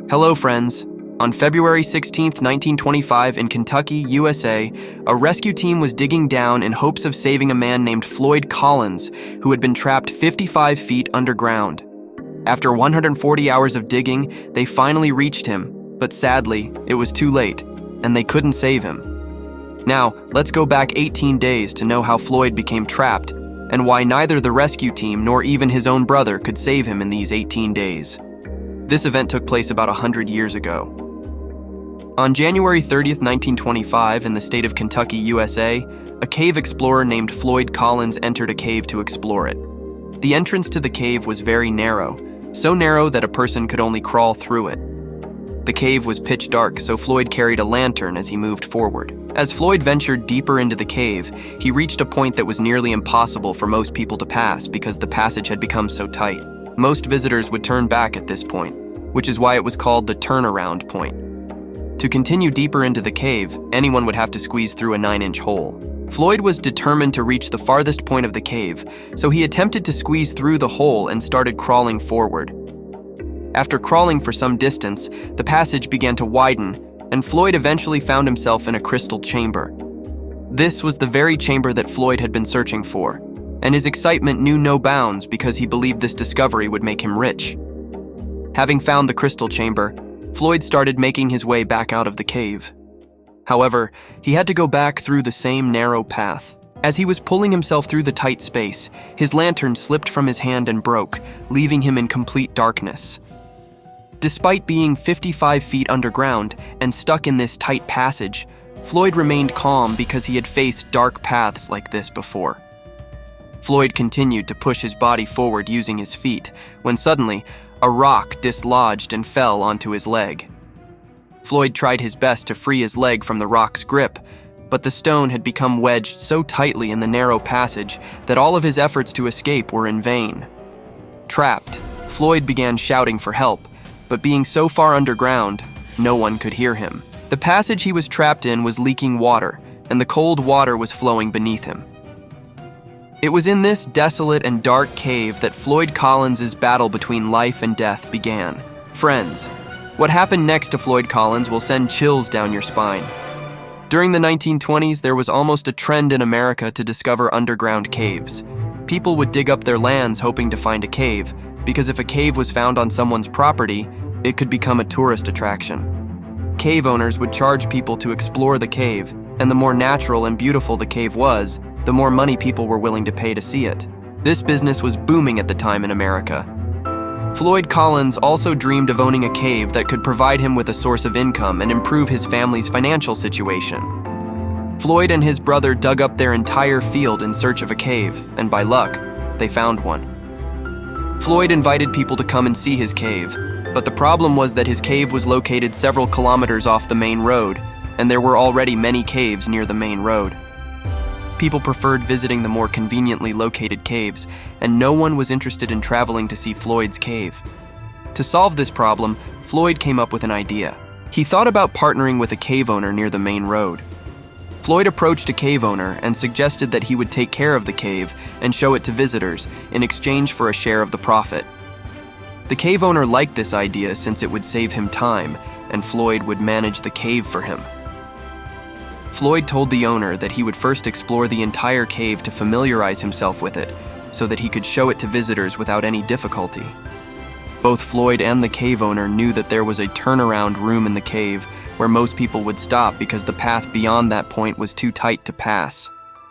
Hello, friends. On February 16, 1925, in Kentucky, USA, a rescue team was digging down in hopes of saving a man named Floyd Collins, who had been trapped 55 feet underground. After 140 hours of digging, they finally reached him, but sadly, it was too late, and they couldn't save him. Now, let's go back 18 days to know how Floyd became trapped, and why neither the rescue team nor even his own brother could save him in these 18 days. This event took place about 100 years ago. On January 30th, 1925, in the state of Kentucky, USA, a cave explorer named Floyd Collins entered a cave to explore it. The entrance to the cave was very narrow, so narrow that a person could only crawl through it. The cave was pitch dark, so Floyd carried a lantern as he moved forward. As Floyd ventured deeper into the cave, he reached a point that was nearly impossible for most people to pass because the passage had become so tight. Most visitors would turn back at this point, which is why it was called the turnaround point. To continue deeper into the cave, anyone would have to squeeze through a 9-inch hole. Floyd was determined to reach the farthest point of the cave, so he attempted to squeeze through the hole and started crawling forward. After crawling for some distance, the passage began to widen, and Floyd eventually found himself in a crystal chamber. This was the very chamber that Floyd had been searching for, and his excitement knew no bounds because he believed this discovery would make him rich. Having found the crystal chamber, Floyd started making his way back out of the cave. However, he had to go back through the same narrow path. As he was pulling himself through the tight space, his lantern slipped from his hand and broke, leaving him in complete darkness. Despite being 55 feet underground and stuck in this tight passage, Floyd remained calm because he had faced dark paths like this before. Floyd continued to push his body forward using his feet, when suddenly, a rock dislodged and fell onto his leg. Floyd tried his best to free his leg from the rock's grip, but the stone had become wedged so tightly in the narrow passage that all of his efforts to escape were in vain. Trapped, Floyd began shouting for help, but being so far underground, no one could hear him. The passage he was trapped in was leaking water, and the cold water was flowing beneath him. It was in this desolate and dark cave that Floyd Collins' battle between life and death began. Friends, what happened next to Floyd Collins will send chills down your spine. During the 1920s, there was almost a trend in America to discover underground caves. People would dig up their lands hoping to find a cave, because if a cave was found on someone's property, it could become a tourist attraction. Cave owners would charge people to explore the cave, and the more natural and beautiful the cave was, the more money people were willing to pay to see it. This business was booming at the time in America. Floyd Collins also dreamed of owning a cave that could provide him with a source of income and improve his family's financial situation. Floyd and his brother dug up their entire field in search of a cave, and by luck, they found one. Floyd invited people to come and see his cave, but the problem was that his cave was located several kilometers off the main road, and there were already many caves near the main road. People preferred visiting the more conveniently located caves, and no one was interested in traveling to see Floyd's cave. To solve this problem, Floyd came up with an idea. He thought about partnering with a cave owner near the main road. Floyd approached a cave owner and suggested that he would take care of the cave and show it to visitors in exchange for a share of the profit. The cave owner liked this idea since it would save him time, and Floyd would manage the cave for him. Floyd told the owner that he would first explore the entire cave to familiarize himself with it, so that he could show it to visitors without any difficulty. Both Floyd and the cave owner knew that there was a turnaround room in the cave where most people would stop because the path beyond that point was too tight to pass.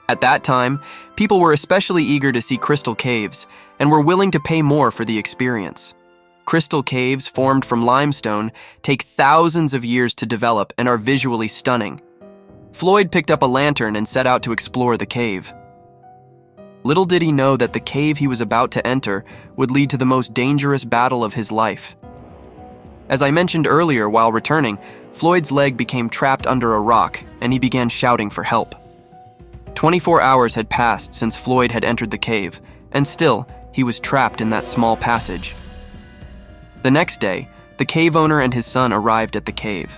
At that time, people were especially eager to see crystal caves and were willing to pay more for the experience. Crystal caves formed from limestone take thousands of years to develop and are visually stunning. Floyd picked up a lantern and set out to explore the cave. Little did he know that the cave he was about to enter would lead to the most dangerous battle of his life. As I mentioned earlier, while returning, Floyd's leg became trapped under a rock, and he began shouting for help. 24 hours had passed since Floyd had entered the cave, and still, he was trapped in that small passage. The next day, the cave owner and his son arrived at the cave.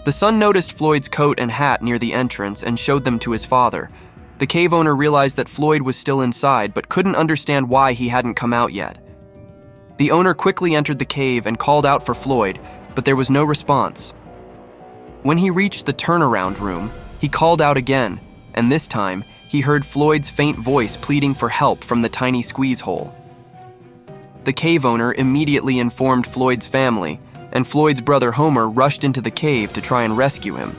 The son noticed Floyd's coat and hat near the entrance and showed them to his father. The cave owner realized that Floyd was still inside but couldn't understand why he hadn't come out yet. The owner quickly entered the cave and called out for Floyd, but there was no response. When he reached the turnaround room, he called out again, and this time, he heard Floyd's faint voice pleading for help from the tiny squeeze hole. The cave owner immediately informed Floyd's family, and Floyd's brother Homer rushed into the cave to try and rescue him.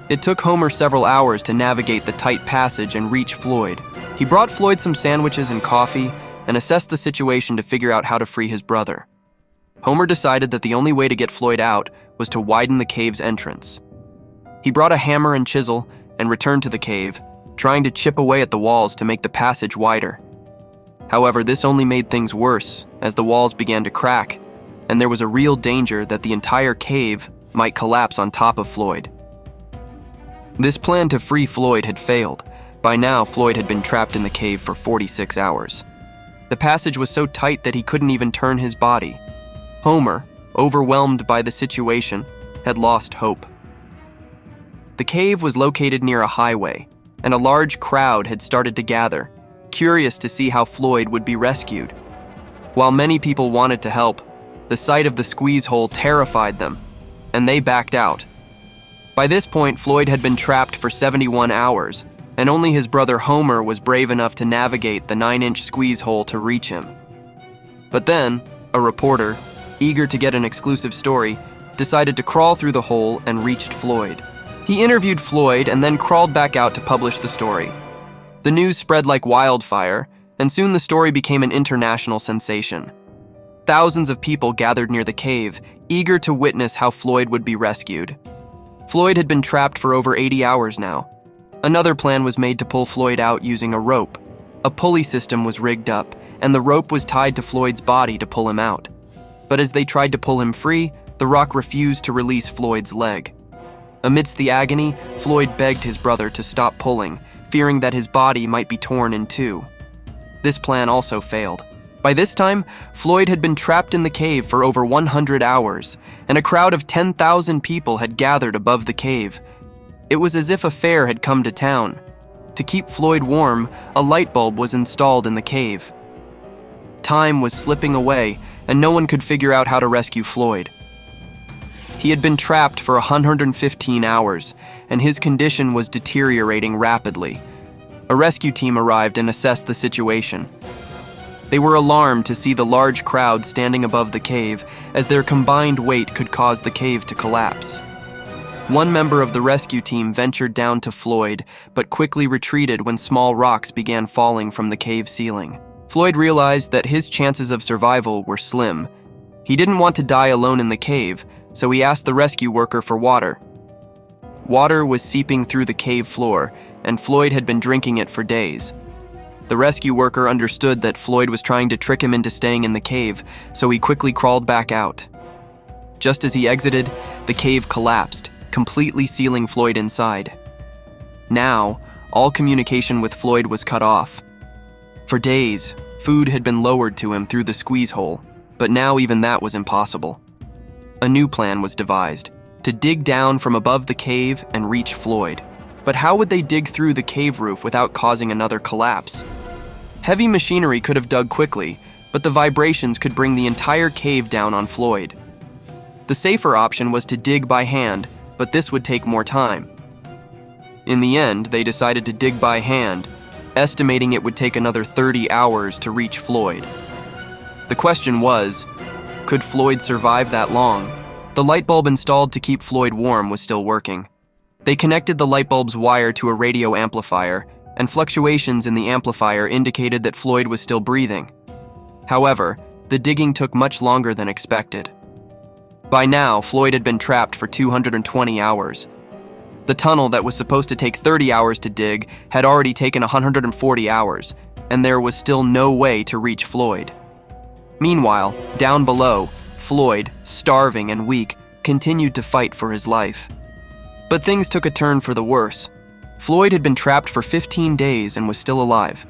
It took Homer several hours to navigate the tight passage and reach Floyd. He brought Floyd some sandwiches and coffee and assessed the situation to figure out how to free his brother. Homer decided that the only way to get Floyd out was to widen the cave's entrance. He brought a hammer and chisel and returned to the cave, trying to chip away at the walls to make the passage wider. However, this only made things worse as the walls began to crack, and there was a real danger that the entire cave might collapse on top of Floyd. This plan to free Floyd had failed. By now, Floyd had been trapped in the cave for 46 hours. The passage was so tight that he couldn't even turn his body. Homer, overwhelmed by the situation, had lost hope. The cave was located near a highway, and a large crowd had started to gather, curious to see how Floyd would be rescued. While many people wanted to help, the sight of the squeeze hole terrified them, and they backed out. By this point, Floyd had been trapped for 71 hours, and only his brother Homer was brave enough to navigate the 9-inch squeeze hole to reach him. But then, a reporter, eager to get an exclusive story, decided to crawl through the hole and reached Floyd. He interviewed Floyd and then crawled back out to publish the story. The news spread like wildfire, and soon the story became an international sensation. Thousands of people gathered near the cave, eager to witness how Floyd would be rescued. Floyd had been trapped for over 80 hours now. Another plan was made to pull Floyd out using a rope. A pulley system was rigged up, and the rope was tied to Floyd's body to pull him out. But as they tried to pull him free, the rock refused to release Floyd's leg. Amidst the agony, Floyd begged his brother to stop pulling, fearing that his body might be torn in two. This plan also failed. By this time, Floyd had been trapped in the cave for over 100 hours, and a crowd of 10,000 people had gathered above the cave. It was as if a fair had come to town. To keep Floyd warm, a light bulb was installed in the cave. Time was slipping away, and no one could figure out how to rescue Floyd. He had been trapped for 115 hours, and his condition was deteriorating rapidly. A rescue team arrived and assessed the situation. They were alarmed to see the large crowd standing above the cave, as their combined weight could cause the cave to collapse. One member of the rescue team ventured down to Floyd, but quickly retreated when small rocks began falling from the cave ceiling. Floyd realized that his chances of survival were slim. He didn't want to die alone in the cave, so he asked the rescue worker for water. Water was seeping through the cave floor, and Floyd had been drinking it for days. The rescue worker understood that Floyd was trying to trick him into staying in the cave, so he quickly crawled back out. Just as he exited, the cave collapsed, completely sealing Floyd inside. Now, all communication with Floyd was cut off. For days, food had been lowered to him through the squeeze hole, but now even that was impossible. A new plan was devised, to dig down from above the cave and reach Floyd. But how would they dig through the cave roof without causing another collapse? Heavy machinery could have dug quickly, but the vibrations could bring the entire cave down on Floyd. The safer option was to dig by hand, but this would take more time. In the end, they decided to dig by hand, estimating it would take another 30 hours to reach Floyd. The question was, could Floyd survive that long? The light bulb installed to keep Floyd warm was still working. They connected the light bulb's wire to a radio amplifier, and fluctuations in the amplifier indicated that Floyd was still breathing. However, the digging took much longer than expected. By now, Floyd had been trapped for 220 hours. The tunnel that was supposed to take 30 hours to dig had already taken 140 hours, and there was still no way to reach Floyd. Meanwhile, down below, Floyd, starving and weak, continued to fight for his life. But things took a turn for the worse. Floyd had been trapped for 15 days and was still alive.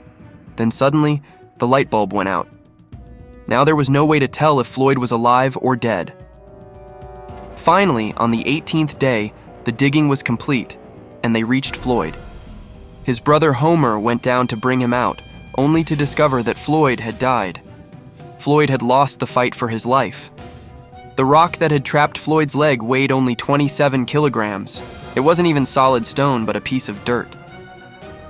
Then suddenly, the light bulb went out. Now there was no way to tell if Floyd was alive or dead. Finally, on the 18th day, the digging was complete, and they reached Floyd. His brother Homer went down to bring him out, only to discover that Floyd had died. Floyd had lost the fight for his life. The rock that had trapped Floyd's leg weighed only 27 kilograms. It wasn't even solid stone, but a piece of dirt.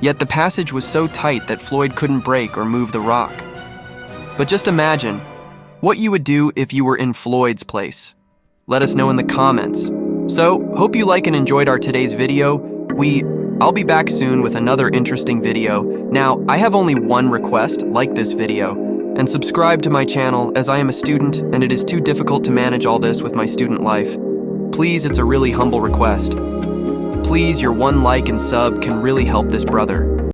Yet the passage was so tight that Floyd couldn't break or move the rock. But just imagine what you would do if you were in Floyd's place. Let us know in the comments. So, hope you like and enjoyed our today's video. I'll be back soon with another interesting video. Now, I have only one request: like this video, and subscribe to my channel, as I am a student and it is too difficult to manage all this with my student life. Please, it's a really humble request. Please, your one like and sub can really help this brother.